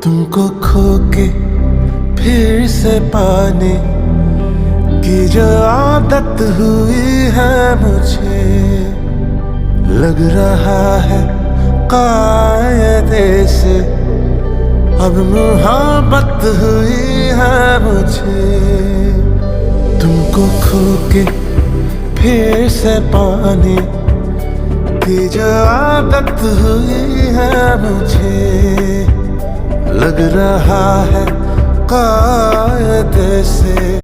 तुमको खो के फिर से पाने की जो आदत हुई है मुझे, लग रहा है कायदे से अब मोहब्बत हुई है मुझे। तुमको खो के फिर से पाने की जो आदत हुई है मुझे, लग रहा है कायदे से